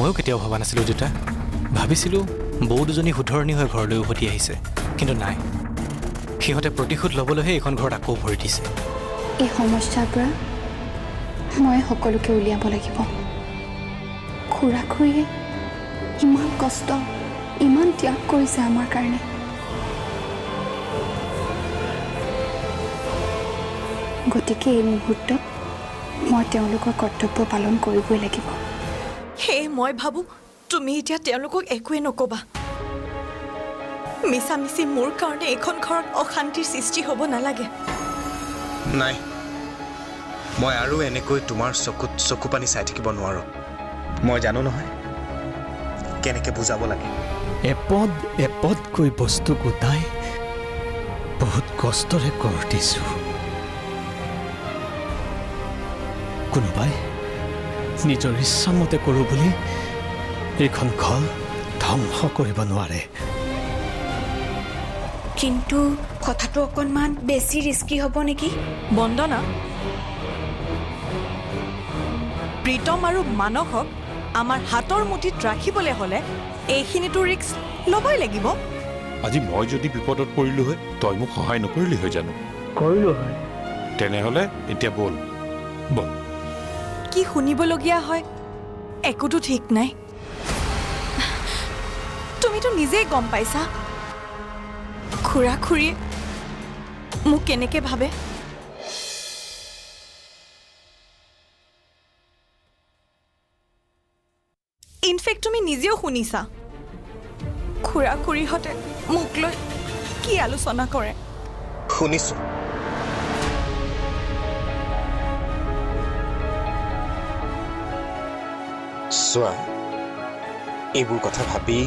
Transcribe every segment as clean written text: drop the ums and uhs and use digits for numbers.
ময়ো কেতিয়াও ভবা নাছিলোঁ দেউতা। ভাবিছিলোঁ বৌ দুজনী শুধৰণি হৈ ঘৰলৈ উভতি আহিছে, কিন্তু নাই, সিহঁতে প্ৰতিশোধ ল'বলৈহে এইখন ঘৰত আকৌ ভৰি দিছে। এই সমস্যাৰ পৰা মই সকলোকে উলিয়াব লাগিব। খুৰা খুৰীয়ে ইমান কষ্ট, ইমান ত্যাগ কৰিছে আমাৰ কাৰণে। গতিকে এই মুহূৰ্তত মই তেওঁলোকৰ কৰ্তব্য পালন কৰিবই লাগিব। সেয়ে মই ভাবোঁ তুমি এতিয়া তেওঁলোকক একোৱে নক'বা। মিছামিছি মোৰ কাৰণে এইখন ঘৰত অশান্তিৰ সৃষ্টি হ'ব নালাগে। নাই, মই আৰু এনেকৈ তোমাৰ চকুত চকু পানী চাই থাকিব নোৱাৰোঁ। মই জানো নহয় কেনেকৈ বুজাব লাগে। এপদ এপদকৈ বস্তু গোটাই বহুত কষ্টৰে কৰিছোঁ। কোনোবাই নিজৰ ইচ্ছামতে কৰোঁ বুলি এইখন ঘৰ ধ্বংস কৰিব নোৱাৰে। কিন্তু কথাটো অকণমান বেছি ৰিস্কি হ'ব নেকি? বন্দনা, প্ৰীতম আৰু মানসক আমাৰ হাতৰ মুঠিত ৰাখিবলৈ হ'লে এইখিনিতো ৰিস্ক ল'বই লাগিব। আজি মই যদি বিপদত পৰিলোঁ হয়, তই মোক সহায় নকৰিলি হয় জানো? কৰিলোঁ হয়। তেনেহ'লে এতিয়া বল বল। কি শুনিবলগীয়া হয় একোতো ঠিক নাই। তুমিতো নিজেই গম পাইছা খুৰা খুৰীয়ে মোক কেনেকৈ ভাবে। ইনফেক্ট তুমি নিজেও শুনিছা খুৰা খুৰীহঁতে মোক লৈ কি আলোচনা কৰে। শুনিছোঁ। চোৱা, এইবোৰ কথা ভাবি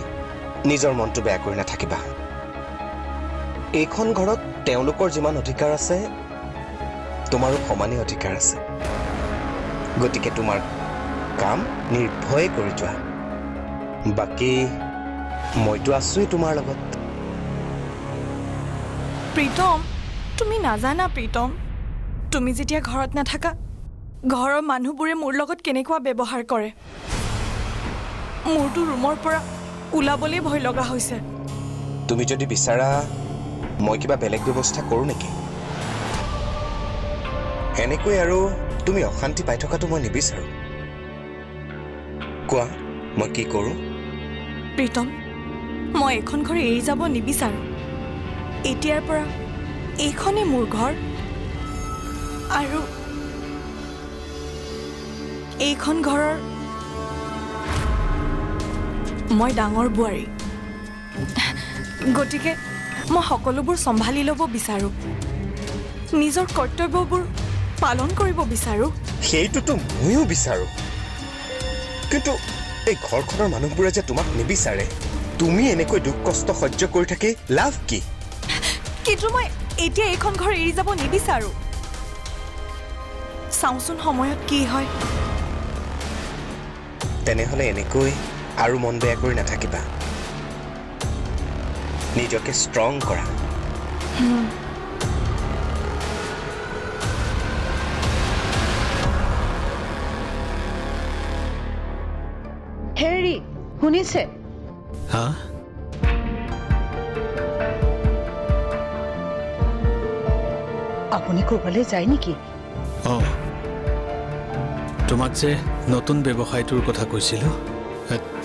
নিজৰ মনটো বেয়া কৰি নাথাকিবা। এইখন ঘৰত তেওঁলোকৰ যিমান অধিকাৰ আছে তোমাৰো সমানেই অধিকাৰ আছে। গতিকে তোমাৰ কাম নিৰ্ভয়ে কৰি যোৱা। বাকী মইতো আছোৱেই তোমাৰ লগত। প্ৰীতম, তুমি নাজানা প্ৰীতম, তুমি যেতিয়া ঘৰত নাথাকা ঘৰৰ মানুহবোৰে মোৰ লগত কেনেকুৱা ব্যৱহাৰ কৰে। মোৰতো ৰুমৰ পৰা ওলাবলৈ ভয় লগা হৈছে। তুমি যদি বিচাৰা মই কিবা বেলেগ ব্যৱস্থা কৰোঁ নেকি? এনেকৈ আৰু তুমি অশান্তি পাই থকাটো মই নিবিচাৰোঁ। কোৱা, মই কি কৰোঁ? প্ৰীতম, মই এইখন ঘৰ এৰি যাব নিবিচাৰোঁ। এতিয়াৰ পৰা এইখনেই মোৰ ঘৰ আৰু এইখন ঘৰৰ মই ডাঙৰ বোৱাৰী। গতিকে মই সকলোবোৰ চম্ভালি ল'ব বিচাৰোঁ, নিজৰ কৰ্তব্যবোৰ পালন কৰিব বিচাৰোঁ। সেইটোতো ময়ো বিচাৰোঁ, কিন্তু এই ঘৰখনৰ মানুহবোৰে যে তোমাক নিবিচাৰে। তুমি এনেকৈ দুখ কষ্ট সহ্য কৰি থাকি লাভ কি? কিন্তু মই এতিয়া এইখন ঘৰ এৰি যাব নিবিচাৰোঁ। চাওঁচোন সময়ত কি হয়। তেনেহ'লে এনেকৈ আৰু মন বেয়া কৰি নাথাকিবা। নিজকে ষ্ট্ৰং কৰা। হেৰি শুনিছে? হা? আপুনি ক'ৰবালৈ যায় নেকি? অঁ, তোমাক যে নতুন ব্যৱসায়টোৰ কথা কৈছিলোঁ,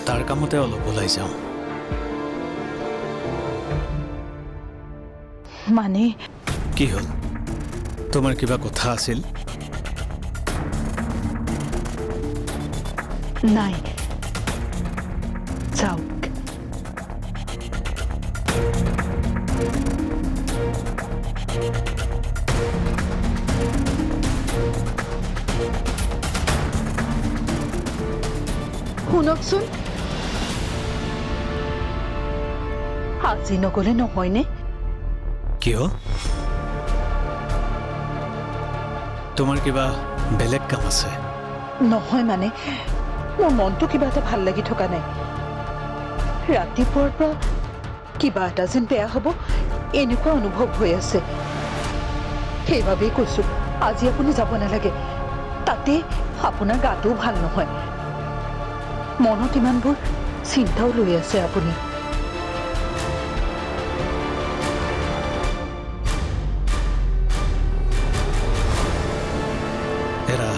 তাৰ কামতে অলপ ওলাই যাওঁ। মানে কি হ'ল? তোমাৰ কিবা কথা আছিল? নাই, যাওক। শুনকচোন, আজি নগ'লে নহয়নে? কিয়? তোমাৰ কিবা বেলেগ কাম আছে? নহয় মানে মোৰ মনটো কিবা এটা ভাল লাগি থকা নাই। ৰাতিপুৱাৰ পৰা কিবা এটা যেন বেয়া হ'ব এনেকুৱা অনুভৱ হৈ আছে। সেইবাবেই কৈছোঁ আজি আপুনি যাব নালাগে। তাতে আপোনাৰ গাটোও ভাল নহয়। মনত ইমানবোৰ চিন্তাও লৈ আছে আপুনি। এৰা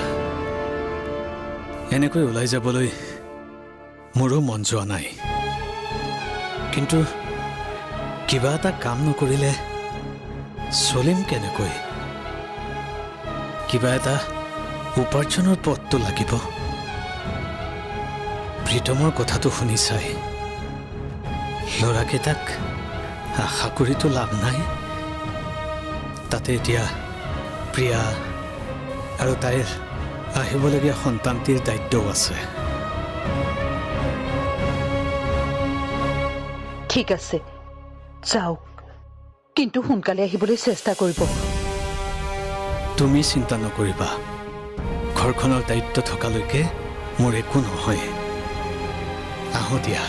এনেকৈ ওলাই যাবলৈ মোৰো মন যোৱা নাই, কিন্তু কিবা এটা কাম নকৰিলে চলিম কেনেকৈ? কিবা এটা উপাৰ্জনৰ পথটো লাগিব। প্ৰীতমৰ কথাটো শুনি চাই ল'ৰাকেইটাক আশা কৰিতো লাভ নাই। তাতে এতিয়া প্ৰিয়া আৰু তাইৰ আহিবলগীয়া সন্তানটিৰ দায়িত্বও আছে। ঠিক আছে, যাওক, কিন্তু সোনকালে আহিবলৈ চেষ্টা কৰিব। তুমি চিন্তা নকৰিবা, ঘৰখনৰ দায়িত্ব থকালৈকে মোৰ একো নহয়। আহোঁ দিয়া।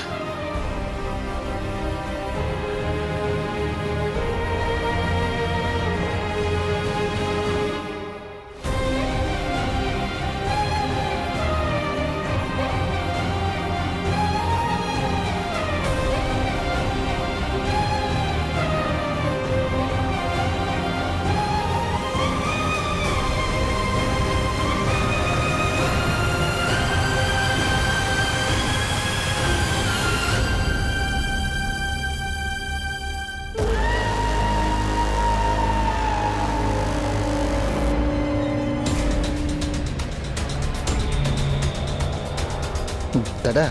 দাদা,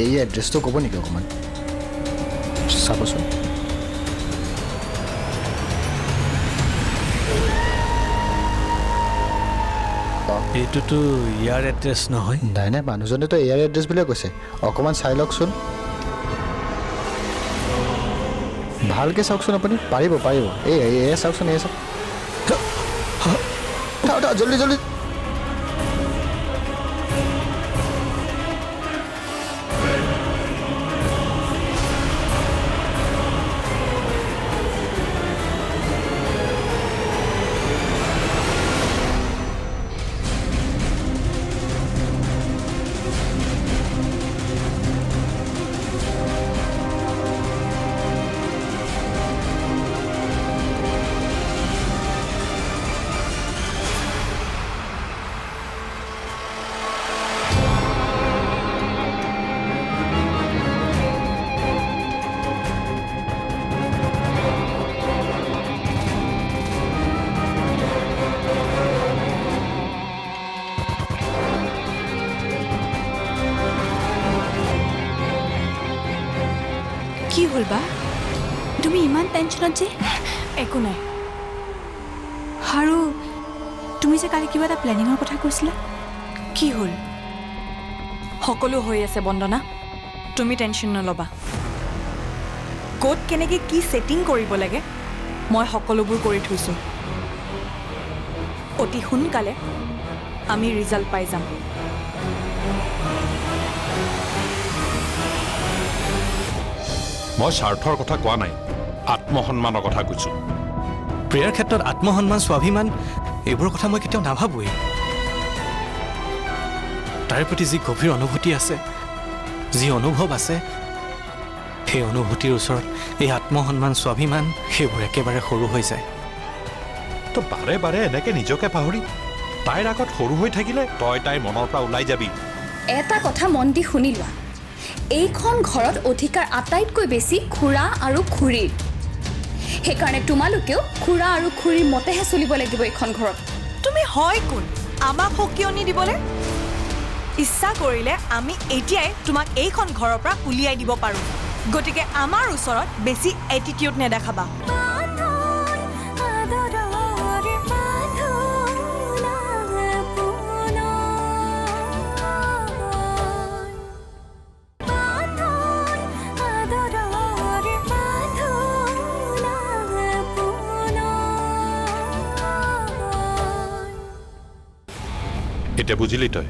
এই এড্ৰেছটো ক'ব নেকি অকণমান? চাবচোন। এইটোতো ইয়াৰ এড্ৰেছ নহয়। নাই নাই, মানুহজনেতো এয়াৰ এড্ৰেছ বুলিয়ে কৈছে। অকণমান চাই লওকচোন, ভালকৈ চাওকচোন আপুনি। পাৰিব পাৰিব, এই চাওকচোন, এই চাওক। জলদি জলদি। কি হ'ল বা? তুমি ইমান টেনশ্যনত যে? একো নাই। আৰু তুমি যে কালি কিবা এটা প্লেনিঙৰ কথা কৈছিলা, কি হ'ল? সকলো হৈ আছে বন্দনা, তুমি টেনশ্যন নল'বা। ক'ত কেনেকৈ কি ছেটিং কৰিব লাগে মই সকলোবোৰ কৰি থৈছোঁ। অতি সোনকালে আমি ৰিজাল্ট পাই যাম। মই স্বাৰ্থৰ কথা কোৱা নাই, আত্মসন্মানৰ কথা কৈছোঁ। প্ৰিয়াৰ ক্ষেত্ৰত আত্মসন্মান, স্বাভিমান এইবোৰৰ কথা মই কেতিয়াও নাভাবোৱেই। তাইৰ প্ৰতি যি গভীৰ অনুভূতি আছে, যি অনুভৱ আছে, সেই অনুভূতিৰ ওচৰত এই আত্মসন্মান, স্বাভিমান সেইবোৰ একেবাৰে সৰু হৈ যায়। তো বাৰে বাৰে এনেকৈ নিজকে পাহৰি তাইৰ আগত সৰু হৈ থাকিলে তই তাইৰ মনৰ পৰা ওলাই যাবি। এটা কথা মন দি শুনি লোৱা, এইখন ঘৰত অধিকাৰ আটাইতকৈ বেছি খুৰা আৰু খুৰীৰ। সেইকাৰণে তোমালোকেও খুৰা আৰু খুৰীৰ মতেহে চলিব লাগিব এইখন ঘৰত। তুমি হয় কোন আমাক সকিয়নি দিবলৈ? ইচ্ছা কৰিলে আমি এতিয়াই তোমাক এইখন ঘৰৰ পৰা উলিয়াই দিব পাৰোঁ। গতিকে আমাৰ ওচৰত বেছি এটিটিউড নেদেখাবা। এতিয়া বুজিলি তই?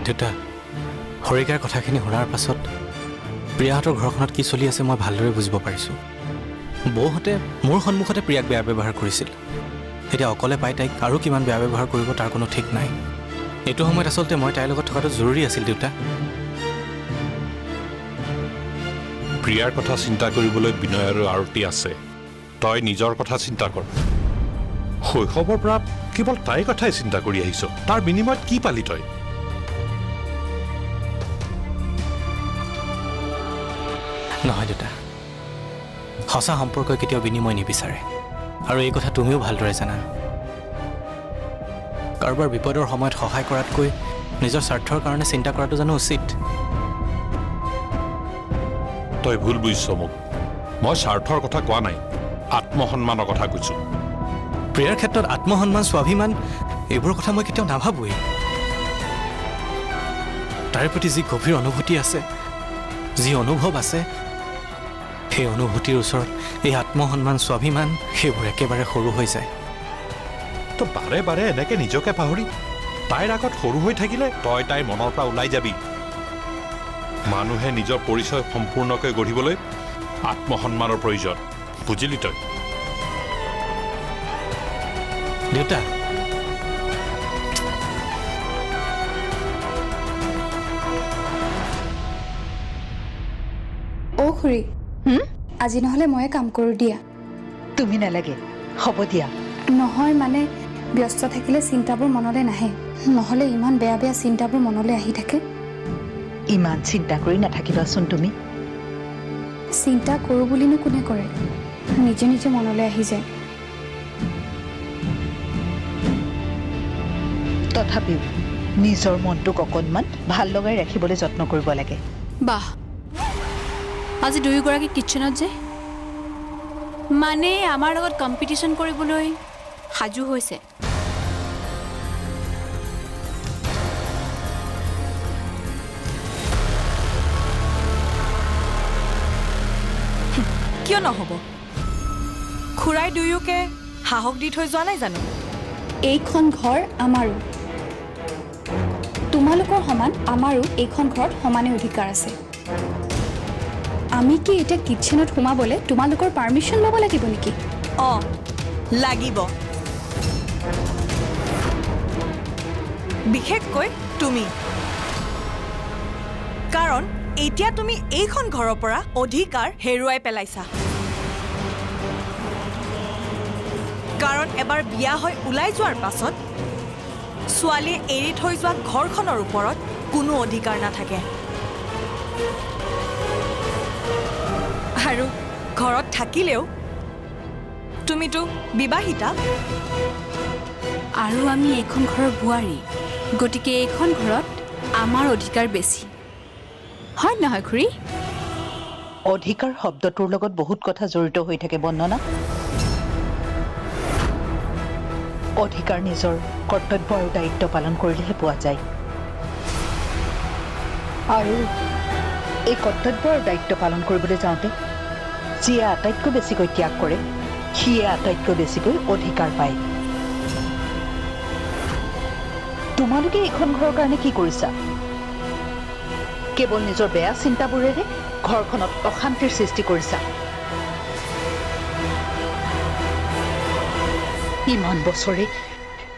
দেউতা, হৰিকাৰ কথাখিনি শুনাৰ পাছত প্ৰিয়াহঁতৰ ঘৰখনত কি চলি আছে মই ভালদৰে বুজিব পাৰিছোঁ। বৌহঁতে মোৰ সন্মুখতে প্ৰিয়াক বেয়া ব্যৱহাৰ কৰিছিল, এতিয়া অকলে পাই তাইক আৰু কিমান বেয়া ব্যৱহাৰ কৰিব তাৰ কোনো ঠিক নাই। এইটো সময়ত আচলতে মই তাইৰ লগত থকাটো জৰুৰী আছিল দেউতা। প্ৰিয়াৰ কথা চিন্তা কৰিবলৈ বিনয় আৰু আৰতি আছে। তই নিজৰ কথা চিন্তা কৰ। শৈশৱৰ পৰা কেৱল তাইৰ কথাই চিন্তা কৰি আহিছ। তাৰ বিনিময়ত কি পালি তই? নহয় দেউতা, সঁচা সম্পৰ্কই কেতিয়াও বিনিময় নিবিচাৰে, আৰু এই কথা তুমিও ভালদৰে জানা। কাৰোবাৰ বিপদৰ সময়ত সহায় কৰাতকৈ নিজৰ স্বাৰ্থৰ কাৰণে চিন্তা কৰাটো জানো উচিত? তই ভুল বুজিছ মোক। মই স্বাৰ্থৰ কথা কোৱা নাই, আত্মসন্মানৰ কথা কৈছো। প্ৰিয়াৰ ক্ষেত্ৰত আত্মসন্মান, স্বাভিমান এইবোৰৰ কথা মই কেতিয়াও নাভাবোৱেই। তাইৰ প্ৰতি যি গভীৰ অনুভূতি আছে, যি অনুভৱ আছে, সেই অনুভূতিৰ ওচৰত এই আত্মসন্মান, স্বাভিমান সেইবোৰ একেবাৰে সৰু হৈ যায়। তো বাৰে বাৰে এনেকে নিজকে পাহৰি তাইৰ আগত সৰু হৈ থাকিলে তই তাইৰ মনৰ পৰা ওলাই যাবি। মানুহে নিজৰ পৰিচয় সম্পূৰ্ণকৈ গঢ়িবলৈ আত্মসন্মানৰ প্ৰয়োজন, বুজিলি তই? দেউতা, অ' খুৰী, আজি নহ'লে ময়ে কাম কৰোঁ দিয়া। তুমি নালাগে, হ'ব দিয়া। নহয় মানে ব্যস্ত থাকিলে চিন্তাবোৰ মনলৈ নাহে, নহ'লে ইমান বেয়া বেয়া চিন্তাবোৰ মনলৈ আহি থাকে। ইমান চিন্তা কৰি নাথাকিবাচোন তুমি। চিন্তা কৰোঁ বুলিনো কোনে কৰে, নিজে নিজে মনলৈ আহি যায়। তথাপিও নিজৰ মনটোক অকণমান ভাল লগাই ৰাখিবলৈ যত্ন কৰিব লাগে। বাহ, আজি দুয়োগৰাকী কিটচেনত যে, মানে আমাৰ লগত কম্পিটিশ্যন কৰিবলৈ সাজু হৈছে। কিয় নহ'ব? খুৰাই দুয়োকে সাহস দি থৈ যোৱা নাই জানো? এইখন ঘৰ আমাৰো, তোমালোকৰ সমান আমাৰো এইখন ঘৰত সমানে অধিকাৰ আছে। আমি কি এতিয়া কিটচেনত সোমাবলৈ তোমালোকৰ পাৰ্মিশ্যন ল'ব লাগিব নেকি? অঁ, লাগিব। বিশেষকৈ তুমি, কাৰণ এতিয়া তুমি এইখন ঘৰৰ পৰা অধিকাৰ হেৰুৱাই পেলাইছা। কাৰণ এবাৰ বিয়া হৈ ওলাই যোৱাৰ পাছত ছোৱালীয়ে এৰি থৈ যোৱা ঘৰখনৰ ওপৰত কোনো অধিকাৰ নাথাকে। আৰু ঘৰত থাকিলেও তুমিতো বিবাহিতা। আৰু আমি এইখন ঘৰৰ বোৱাৰী, গতিকে এইখন ঘৰত আমাৰ অধিকাৰ বেছি, হয় নহয় খুৰী? অধিকাৰ শব্দটোৰ লগত বহুত কথা জড়িত হৈ থাকে বন্দনা। অধিকাৰ নিজৰ কৰ্তব্য আৰু দায়িত্ব পালন কৰিলেহে পোৱা যায়, আৰু এই কৰ্তব্য আৰু দায়িত্ব পালন কৰিবলৈ যাওঁতে যিয়ে আটাইতকৈ বেছিকৈ ত্যাগ কৰে সিয়ে আটাইতকৈ বেছিকৈ অধিকাৰ পায়। তোমালোকে এইখন ঘৰৰ কাৰণে কি কৰিছা? কেৱল নিজৰ বেয়া চিন্তাবোৰেৰে ঘৰখনত অশান্তিৰ সৃষ্টি কৰিছা। ইমান বছৰে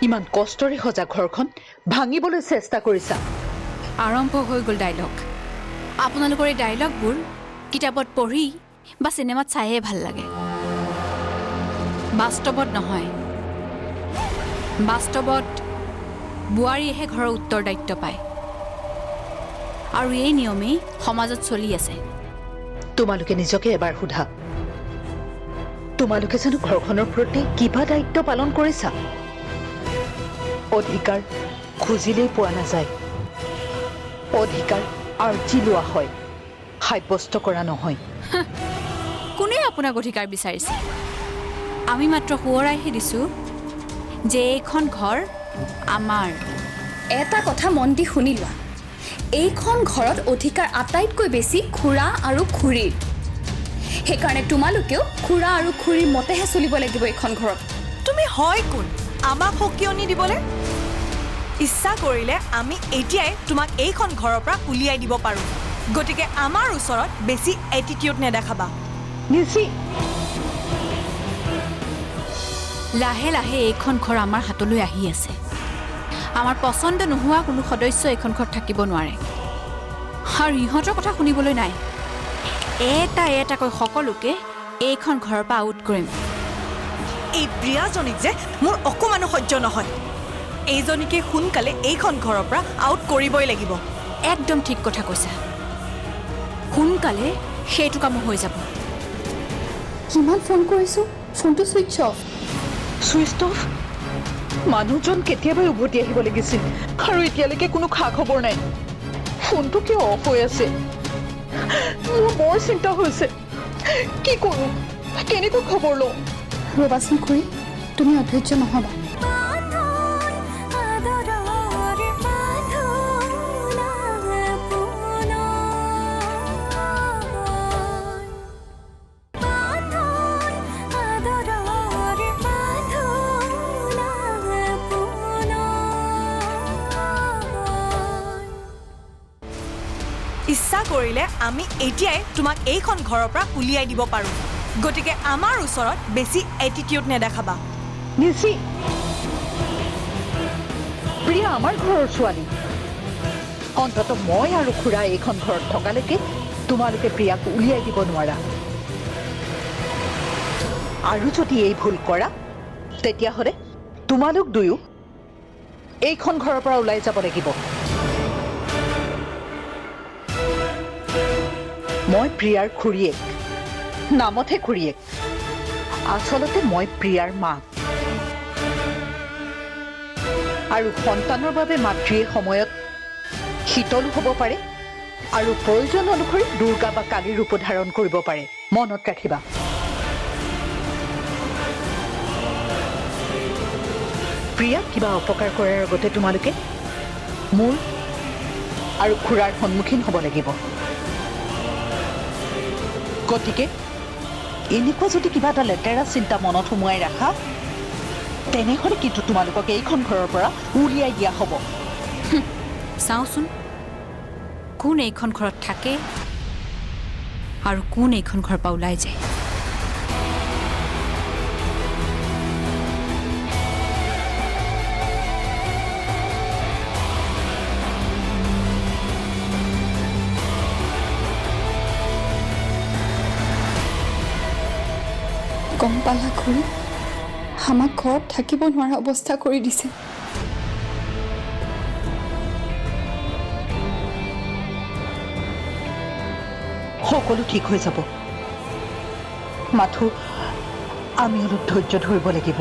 ইমান কষ্টৰে সজা ঘৰখন ভাঙিবলৈ চেষ্টা কৰিছা। আৰম্ভ হৈ গ'ল ডাইলগ। আপোনালোকৰ এই ডাইলগবোৰ কিতাপত পঢ়ি বা চিনেমাত চাইহে ভাল লাগে, বাস্তৱত নহয়। বাস্তৱত বোৱাৰীয়েহে ঘৰৰ উত্তৰদায়িত্ব পায়, আৰু এই নিয়মেই সমাজত চলি আছে। তোমালোকে নিজকে এবাৰ সোধা, তোমালোকে জানো ঘৰখনৰ প্ৰতি কিবা দায়িত্ব পালন কৰিছা? অধিকাৰ খুজিলেই পোৱা নাযায়, অধিকাৰ আৰ্জি লোৱা হয়, সাব্যস্ত কৰা নহয়। কোনে আপোনাক অধিকাৰ বিচাৰিছে? আমি মাত্ৰ সোঁৱৰাইহে দিছোঁ যে এইখন ঘৰ আমাৰ। এটা কথা মন দি শুনি লোৱা, এইখন ঘৰত অধিকাৰ আটাইতকৈ বেছি খুৰা আৰু খুৰীৰ। সেইকাৰণে তোমালোকেও খুৰা আৰু খুৰীৰ মতেহে চলিব লাগিব এইখন ঘৰত। তুমি হয় কোন আমাক সকিয়নি দিবলৈ? ইচ্ছা কৰিলে আমি এতিয়াই তোমাক এইখন ঘৰৰ পৰা উলিয়াই দিব পাৰোঁ, গতিকে আমাৰ ওচৰত বেছি এটিটিউড নেদেখাবা। নিচি, লাহে লাহে এইখন ঘৰ আমাৰ হাতলৈ আহি আছে আমাৰ পচন্দ নোহোৱা কোনো সদস্য এইখন ঘৰত থাকিব নোৱাৰে আৰু ইহঁতৰ কথা শুনিবলৈ নাই এটা এটাকৈ সকলোকে এইখন ঘৰৰ পৰা আউট কৰিম এই প্ৰিয়াজনীক যে মোৰ অকমানো সহ্য নহয় এইজনীকে সোনকালে এইখন ঘৰৰ পৰা আউট কৰিবই লাগিব একদম ঠিক কথা কৈছা সোনকালে সেইটো কাম হৈ যাব কিমান ফোন কৰিছোঁ ফোনটো ছুইচ অফ ছুইচ অফ মানুহজন কেতিয়াবাই উভতি আহিব লাগিছিল আৰু এতিয়ালৈকে কোনো খা খবৰ নাই ফোনটো কিয় অফ হৈ আছে মোৰ বৰ চিন্তা হৈছে কি কৰোঁ কেনেকৈ খবৰ লওঁ ৰ'বাচোন খুৰী তুমি অধৈৰ্য নহ'বা ইচ্ছা কৰিলে আমি এতিয়াই তোমাক এইখন ঘৰৰ পৰা উলিয়াই দিব পাৰোঁ গতিকে আমাৰ ওচৰত বেছি এটিটিউড নেদেখাবা নিচি প্ৰিয়া আমাৰ ঘৰৰ ছোৱালী অন্ততঃ মই আৰু খুৰা এইখন ঘৰত থকালৈকে তোমালোকে প্ৰিয়াক উলিয়াই দিব নোৱাৰা আৰু যদি এই ভুল কৰা তেতিয়াহ'লে তোমালোক দুয়ো এইখন ঘৰৰ পৰা ওলাই যাব লাগিব মই প্ৰিয়াৰ খুৰীয়েক নামতহে খুৰীয়েক আচলতে মই প্ৰিয়াৰ মাক আৰু সন্তানৰ বাবে মাতৃয়ে সময়ত শীতলো হ'ব পাৰে আৰু প্ৰয়োজন অনুসৰি দুৰ্গা বা কালীৰ ৰূপ ধাৰণ কৰিব পাৰে মনত ৰাখিবা প্ৰিয়াক কিবা অপকাৰ কৰাৰ আগতে তোমালোকে মোৰ আৰু খুৰাৰ সন্মুখীন হ'ব লাগিব গতিকে এনেকুৱা যদি কিবা এটা লেতেৰা চিন্তা মনত সোমোৱাই ৰাখা তেনেহ'লে কিন্তু তোমালোকক এইখন ঘৰৰ পৰা উলিয়াই দিয়া হ'ব চাওঁচোন কোন এইখন ঘৰত থাকে আৰু কোন এইখন ঘৰৰ পৰা ওলাই যায় গম পালা খুৰী আমাক ঘৰত থাকিব নোৱাৰা অৱস্থা কৰি দিছে সকলো ঠিক হৈ যাব মাথো আমি অলপ ধৈৰ্য ধৰিব লাগিব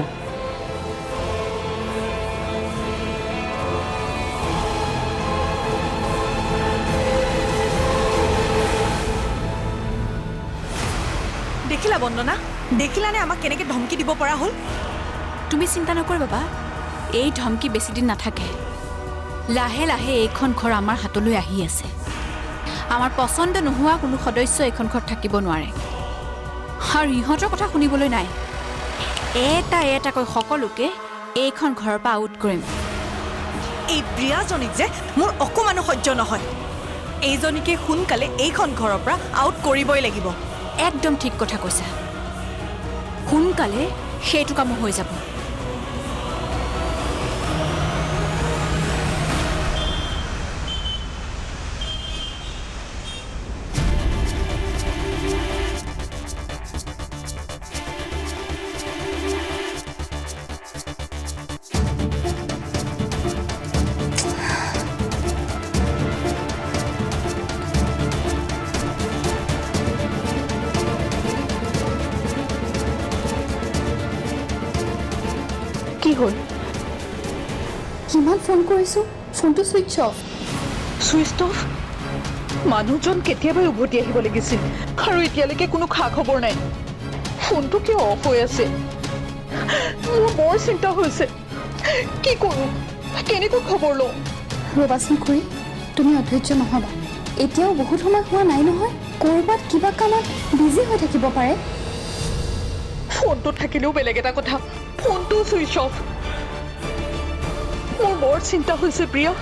দেখিলা বন্দনা দেখিলানে আমাক কেনেকৈ ধমকি দিব পৰা হ'ল তুমি চিন্তা নকৰিবা বাবা এই ধমকি বেছি দিন নাথাকে লাহে লাহে এইখন ঘৰ আমাৰ হাতলৈ আহি আছে আমাৰ পচন্দ নোহোৱা কোনো সদস্য এইখন ঘৰত থাকিব নোৱাৰে আৰু ইহঁতৰ কথা শুনিবলৈ নাই এটা এটাকৈ সকলোকে এইখন ঘৰৰ পৰা আউট কৰিম এই প্ৰিয়াজনীক যে মোৰ অকমানো সহ্য নহয় এইজনীকে সোনকালে এইখন ঘৰৰ পৰা আউট কৰিবই লাগিব একদম ঠিক কথা কৈছা সোনকালে সেইটো কাম হৈ যাব কি হ'ল কিমান ফোন কৰিছোঁ ফোনটো ছুইচ অফ ছুইচ অফ মানুহজন কেতিয়াবাই উভতি আহিব লাগিছিল আৰু এতিয়ালৈকে কোনো খা খবৰ নাই ফোনটো কিয় অফ হৈ আছে মোৰ বৰ চিন্তা হৈছে কি কৰোঁ কেনেকৈ খবৰ লওঁ ৰ'বাচোন খুৰী তুমি অধৈৰ্য নহ'বা এতিয়াও বহুত সময় হোৱা নাই নহয় ক'ৰবাত কিবা কামত বিজি হৈ থাকিব পাৰে ফোনটো থাকিলেও বেলেগ এটা কথা ফোনটো ছুইচ অফ মোৰ বৰ চিন্তা হৈছে প্ৰিয়া